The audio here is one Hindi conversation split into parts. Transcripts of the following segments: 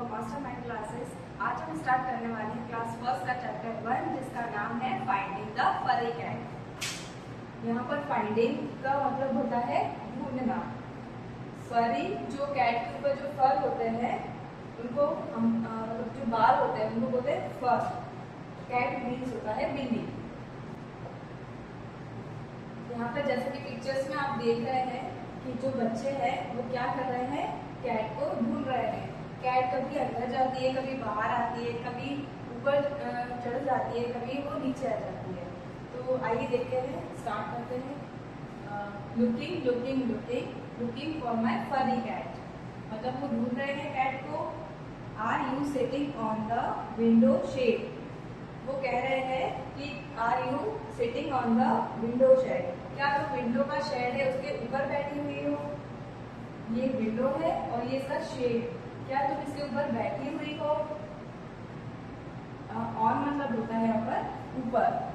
For mastermind classes. आज हम स्टार्ट करने वाले हैं क्लास फर्स्ट का चैप्टर 1, जिसका नाम है फाइंडिंग द फरी कैट। यहाँ पर फाइंडिंग का मतलब होता है ढूंढना। फरी जो कैट के ऊपर जो फर होते हैं उनको हम मतलब जो बाल होते हैं उनको बोलते हैं फर। कैट मीन्स होता है बिल्ली। यहाँ पर जैसे कि पिक्चर्स में आप देख रहे हैं कि जो बच्चे हैं वो क्या कर रहे हैं, कैट को ढूंढ रहे हैं। कैट कभी अंदर जाती है, कभी बाहर आती है, कभी ऊपर चढ़ जाती है, कभी वो नीचे आ जाती है। तो आइए देखते हैं, स्टार्ट करते हैं। Looking looking looking looking for my furry cat, मतलब वो ढूंढ रहे हैं कैट को। Are you sitting on the window shade, वो कह रहे हैं कि are you sitting on the window shade, क्या तुम विंडो का शेड है उसके ऊपर बैठी हुई हो। ये विंडो है और ये इसका शेड, क्या तुम इसके ऊपर बैठी हुई हो। ऑन मतलब होता है यहाँ पर ऊपर।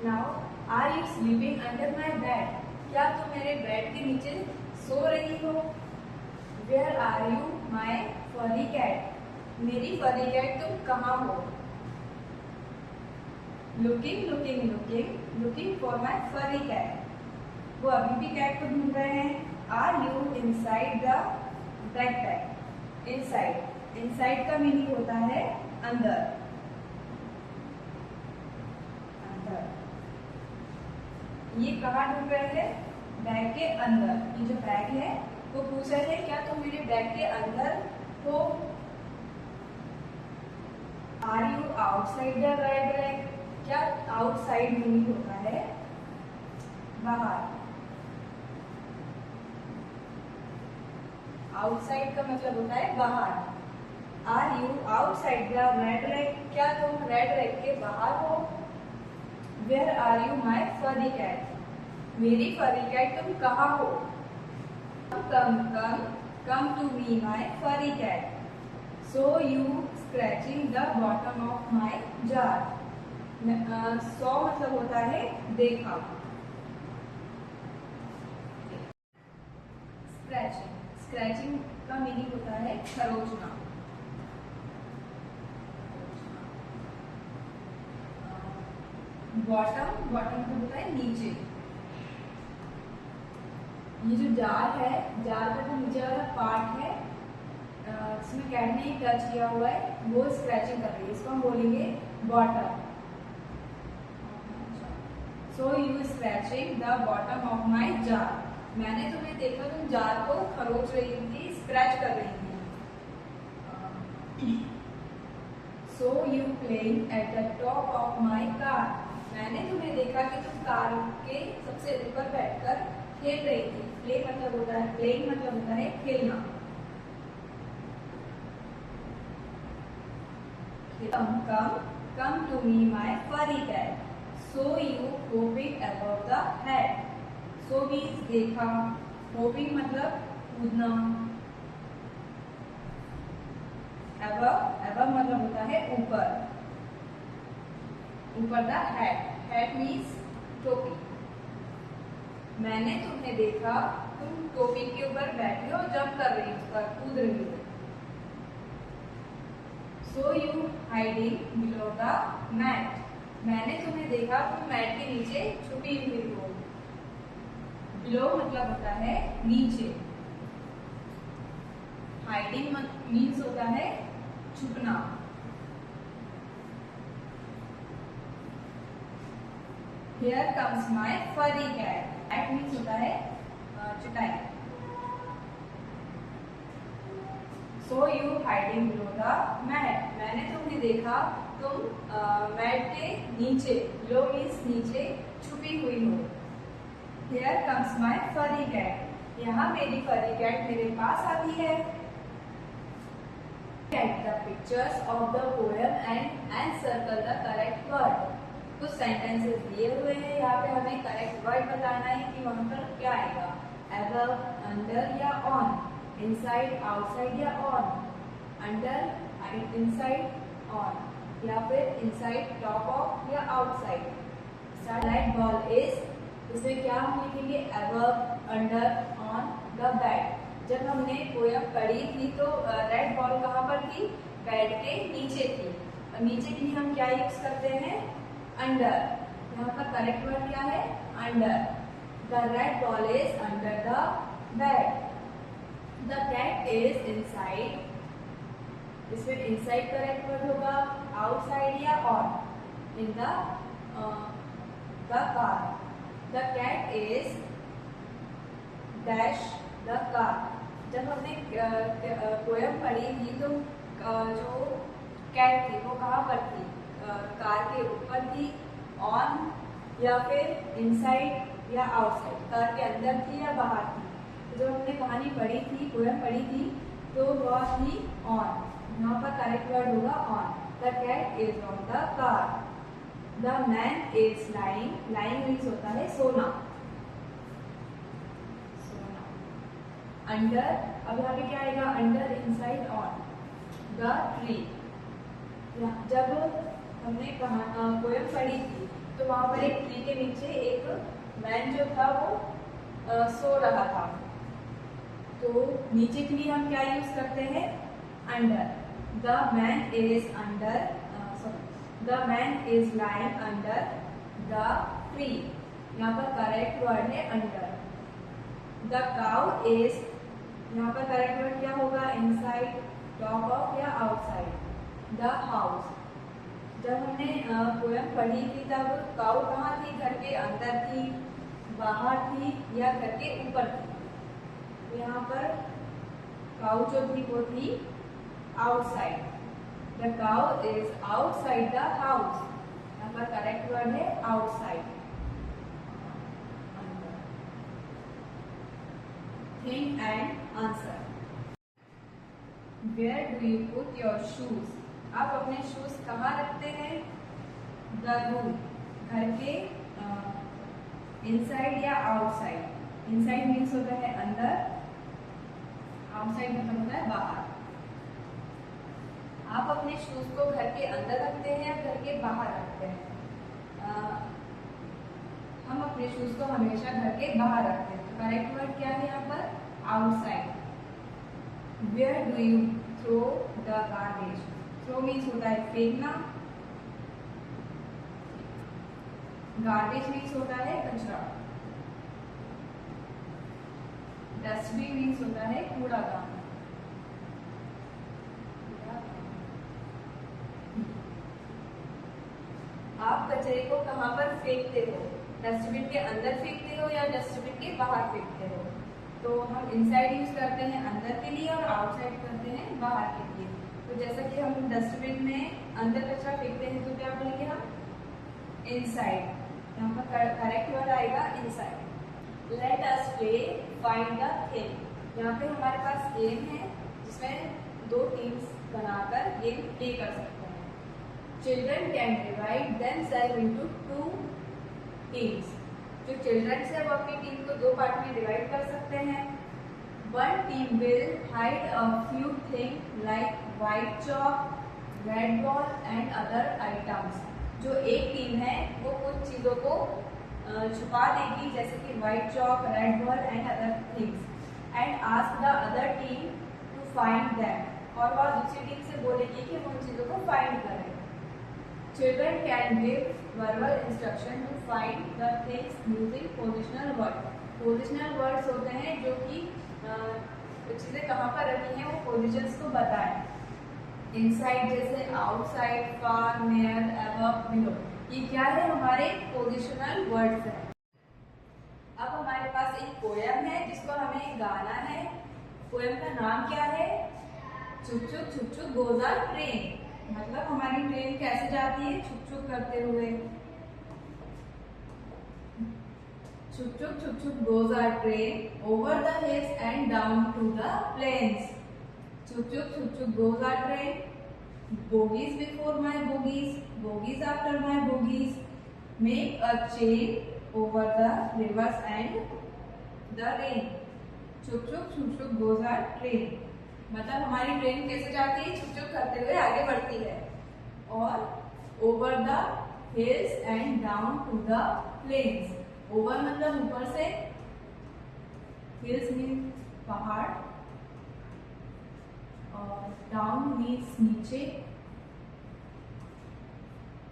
Now are you sleeping under my bed, क्या तुम मेरे बेड के नीचे सो रही हो। Where are you my furry cat, मेरी फरी कैट तुम कहाँ हो। Looking looking looking looking for my furry cat, वो अभी भी कैट को ढूंढ रहे हैं। Are you inside the backpack, inside, inside का मीनिंग होता है अंदर, अंदर। ये कहाँ ढूंढ रहे हैं, बैग के अंदर। ये जो बैग है वो पूछ रहे हैं क्या तुम मेरे बैग के अंदर हो। Are you outside the red bag, क्या आउटसाइड मीनिंग होता है बाहर। आउटसाइड का मतलब होता है बाहर। Are you outside the red rack, क्या तुम रेड रैक के बाहर हो। Where are you my furry cat, मेरी फरी कैट तुम कहाँ हो। कम कम come to me my furry cat, so you scratching the bottom of my jar. So मतलब होता है देखा। स्क्रैचिंग, स्क्रैचिंग का मीनिंग होता है खरोचना। बॉटम, बॉटम का होता है नीचे। ये जो जार है, जार का जो नीचे वाला पार्ट है जिसमें कैट ने टच किया हुआ है वो स्क्रैचिंग कर रही है, इसको हम बोलेंगे bottom. So you scratching the bottom of my jar, मैंने तुम्हें देखा तुम जार को खरोच रही थी, स्क्रैच कर रही थी। So you playing at the top of my car, मैंने तुम्हें देखा कि तुम कार के सबसे ऊपर बैठकर खेल रही थी। प्ले मतलब होता है, प्लेइंग मतलब होता है खेलना। Come to me my furry cat, so you hopping above the head, so means देखा, hopping मतलब कूदना, above मतलब होता है ऊपर, ऊपर the head means टोपी। मैंने तुम्हें देखा तुम टोपी के ऊपर बैठे हो, जंप कर रही हो, कूद रही हो। So you hiding below the mat, मैंने तुम्हें देखा तुम मैट के नीचे छुपी हुई हो। Below मतलब होता है नीचे। Hiding मीन्स होता है छुपना। Here comes my furry cat, cat means होता है चटाई। So you hiding below the mat, मैंने तुम्हें देखा तुम मैट के नीचे, below means नीचे छुपी हुई हो। Here comes my furry cat, यहाँ मेरी फरी कैट मेरे पास आती है। Get the pictures of the poem and circle the correct word, कुछ सेंटेंसेस दिए हुए हैं, यहाँ पे हमें करेक्ट वर्ड बताना है कि वहां पर क्या आएगा, above, अंडर या ऑन, इनसाइड, आउटसाइड या ऑन, अंडर, इनसाइड, ऑन। या फिर इनसाइड टॉप ऑफ या आउटसाइड। रेड बॉल इज, इसमें क्या हम लिखेंगे, above, under, on the bed. जब हमने पोयम पढ़ी थी तो रेड बॉल कहाँ पर थी, बेड के नीचे थी। और नीचे के लिए हम क्या यूज करते हैं, अंडर। यहाँ पर करेक्ट वर्ड क्या है, under. The red ball is under the bed. The cat is inside, इसमें इनसाइड करेक्ट वर्ड होगा, आउटसाइड या on, in the car. The cat is dash the car. जब हमने पोयम पढ़ी थी तो जो कैट थी वो कहाँ पर थी, कार के ऊपर थी, ऑन या फिर इनसाइड या आउटसाइड, कार के अंदर थी या बाहर थी। तो जब हमने कहानी पढ़ी थी, पोयम पढ़ी थी, तो वह थी ऑन। यहाँ पर करेक्ट वर्ड होगा on. The cat is on the car. The man is lying, lying means होता है सोना, सोना। अंडर, अब यहाँ पे क्या आएगा, under, inside, on the tree. जब हमने पोयम पढ़ी थी तो वहां पर एक ट्री के नीचे एक मैन जो था वो सो रहा था। तो नीचे के लिए हम क्या यूज करते हैं, under. The man is under, the man is lying under the tree. यहाँ पर करेक्ट वर्ड है अंडर। द काउ इज, यहाँ पर करेक्ट वर्ड क्या होगा, इनसाइड, टॉप ऑफ या आउटसाइड। द हाउस, जब हमने पोयम पढ़ी थी तब काउ कहाँ थी, घर के अंदर थी, बाहर थी या घर के ऊपर थी। तो यहाँ पर काउ जो थी वो थी outside. The cow is outside the house. यहाँ पर करेक्ट वर्ड है outside. Think and answer. Where do you put your shoes, आप अपने शूज कहाँ रखते हैं, द रूम, घर के इनसाइड या आउटसाइड। इनसाइड मीन्स होता है अंदर, आउटसाइड मतलब होता है बाहर। आप अपने शूज को घर के अंदर रखते हैं या घर के बाहर रखते हैं, हम अपने शूज को हमेशा घर के बाहर रखते हैं। तो करेक्ट वर्ड क्या है यहाँ पर, outside. Where do you throw the garbage, throw means होता है फेंकना, गार्बेज मीन्स होता है कचरा, डस्टबिन मीन्स होता है कूड़ादान। आप कचरे को कहाँ पर फेंकते हो, डस्टबिन के अंदर फेंकते हो या डस्टबिन के बाहर फेंकते हो। तो हम इनसाइड यूज करते हैं अंदर के लिए और आउटसाइड करते हैं बाहर के लिए। तो जैसा कि हम डस्टबिन में अंदर कचरा फेंकते हैं तो क्या बोलेंगे हम, इनसाइड। यहाँ पर करेक्ट वर्ड आएगा inside. Let us play find the thing. यहाँ पे हमारे पास गेम है जिसमें दो टीम्स बनाकर गेम प्ले कर सकते हैं। Children can divide themselves into two teams. जो चिल्ड्रन है वो अपनी टीम को दो पार्ट में डिवाइड कर सकते हैं। One team will hide a few thing like white chalk, red ball and other items. जो एक टीम है वो कुछ चीजों को छुपा देगी जैसे कि white chalk, red ball and other things, and ask the other team to find them. और वह दूसरी टीम से बोलेगी कि हम उन चीजों को फाइंड करें। Children can give verbal instruction to find the things using positional words. Positional words होते हैं जो कि चीजें कहाँ पर रखी हैं वो पोजिशंस को बताएं। इनसाइड जैसे आउटसाइड, फार, नियर, अबव, बिलो, ये क्या है, हमारे पोजिशनल वर्ड्स हैं। अब हमारे पास एक पोयम है जिसको हमें गाना है। पोयम का नाम क्या है, चुक चुक छुक छुक गोज आवर ट्रेन। मतलब हमारी ट्रेन कैसे जाती है, छुक छुक करते हुए। छुक छुक goes our train over the hills and down to the plains. छुक छुक goes our train, bogies before my bogies, bogies after my bogies, make a chain over the rivers and the rain. छुक छुक goes our train। मतलब हमारी ट्रेन कैसे जाती है, छुक छुक करते हुए आगे बढ़ती है। और over the hills and down to the plains. Over मतलब ऊपर से, हिल्स मीन पहाड़, और डाउन मीन्स नीचे,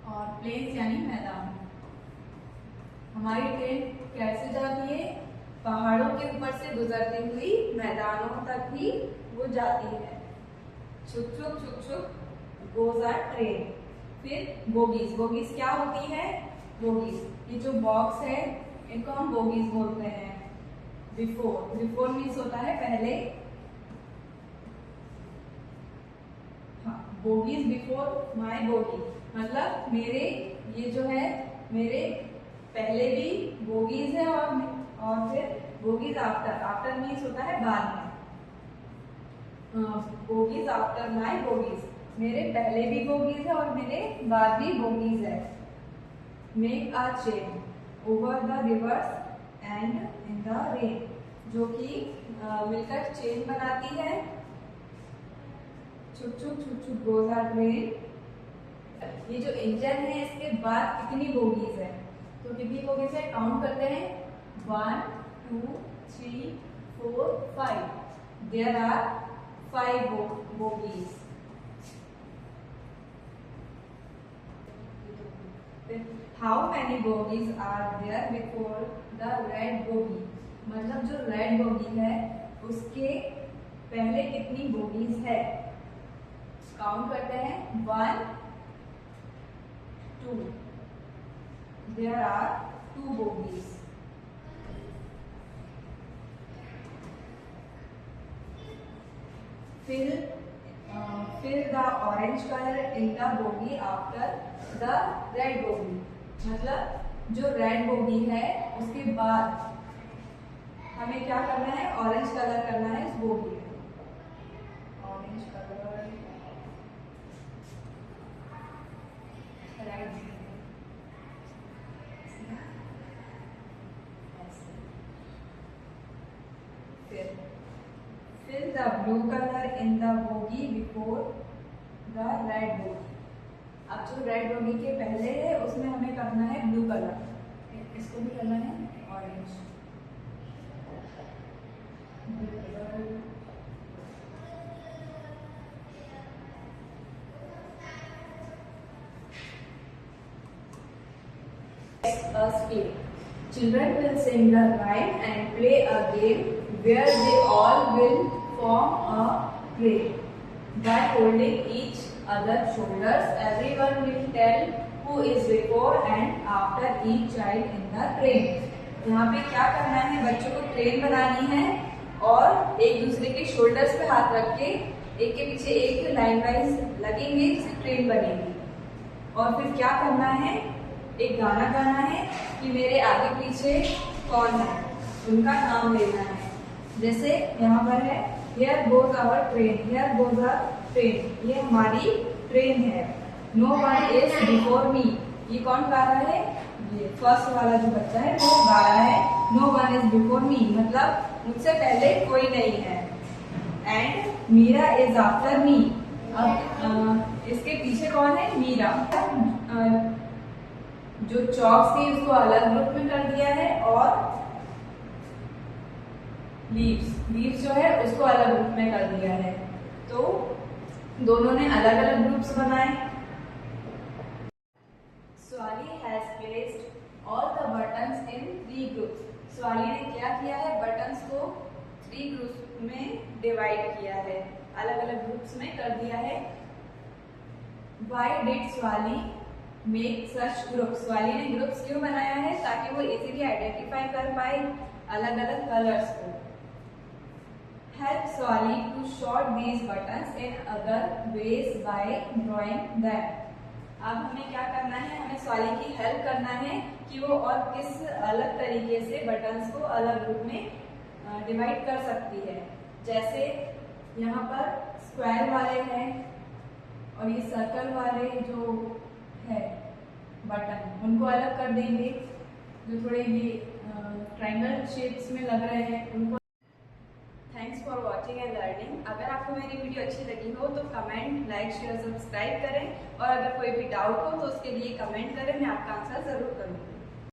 और प्लेन्स यानी मैदान। हमारी ट्रेन कैसे जाती है? पहाड़ों के ऊपर से गुजरती हुई मैदानों तक भी वो जाती है। छुक छुक छुक छुक गोज आर ट्रेन। फिर बोगीज। बोगीज क्या होती है? बोगीज, ये जो बॉक्स है इनको हम बोगीज बोलते हैं। बिफोर, बिफोर मीन्स होता है पहले। हाँ, बोगीज बिफोर माई बोगी, मतलब मेरे, ये जो है मेरे पहले भी बोगीज है, और फिर बोगीज आफ्टर। आफ्टर मीन्स होता है बाद में। बोगीज आफ्टर माई बोगीज, मेरे पहले भी बोगीज है और मेरे बाद भी बोगीज है। Make a chain over the reverse and in the rain, जो कि मिलकर चेन बनाती है। छुक छुक छुक छुक गोज आर ट्रेन। ये जो इंजन है इसके बाद कितनी बोगीज है? तो कितनी बोगीज है काउंट करते हैं। 1 2 3 4 5। There are 5 bogies. How many bogies are there before the red bogie? मतलब जो रेड बोगी है उसके पहले कितनी बोगीज है? काउंट करते हैं। 1 2। There are 2 bogies. Fill the orange color in the bogie after the red bogie. मतलब जो रेड बोगी है उसके बाद हमें क्या करना है? ऑरेंज कलर करना है इस बोगी में। Orange colour right. Fill the blue color in the bogie before the red bogie. अब जो रेड बोगी के पहले है उसमें हमें करना है ब्लू कलर, इसको भी करना है orange. Children will sing the rhyme and play a game where they all will form a train. By holding each other's shoulders, everyone will tell who is before and after each child in the train. यहाँ पे क्या करना है? बच्चों को ट्रेन बनानी है और एक दूसरे के शोल्डर्स पे हाथ रख के एक के पीछे एक लाइन वाइज लगेंगे जिससे ट्रेन बनेगी। और फिर क्या करना है? एक गाना गाना है कि मेरे आगे पीछे कौन है, उनका नाम लेना है। जैसे यहाँ पर है Here goes our train, here goes our train, ये हमारी ट्रेन है। No one is before me, ये कौन गा रहा है? ये फर्स्ट वाला जो बच्चा है वो गा रहा है No one is before me, मतलब मुझसे पहले कोई नहीं है। And Meera is after me, अब इसके पीछे कौन है? मीरा। जो चॉक्स थी उसको अलग ग्रुप में कर दिया है और लीव्स जो है उसको अलग ग्रुप में कर दिया है। तो दोनों ने अलग अलग ग्रुप्स बनाए। Swally has placed all the buttons in 3 groups. Swally ने क्या किया है? बटन्स को 3 ग्रुप्स में डिवाइड किया है, अलग अलग ग्रुप्स में कर दिया है। Why did Swally make such groups? Swally ने ग्रुप्स क्यों बनाया है? ताकि वो इजीली आइडेंटिफाई कर पाए अलग अलग कलर्स को। Help Swally to sort these buttons in other ways by drawing them. अब हमें क्या करना है? हमें स्वाली की हेल्प करना है कि वो और किस अलग तरीके से बटन्स को अलग ग्रुप में डिवाइड कर सकती है। जैसे यहाँ पर स्क्वायर वाले हैं और ये सर्कल वाले जो है बटन, उनको अलग कर देंगे। जो थोड़े ये ट्रायंगल शेप्स में लग रहे हैं उनको। Thanks for watching and learning. अगर आपको मेरी वीडियो अच्छी लगी हो तो कमेंट, लाइक, शेयर, सब्सक्राइब करें और अगर कोई भी डाउट हो तो उसके लिए कमेंट करें, मैं आपका आंसर जरूर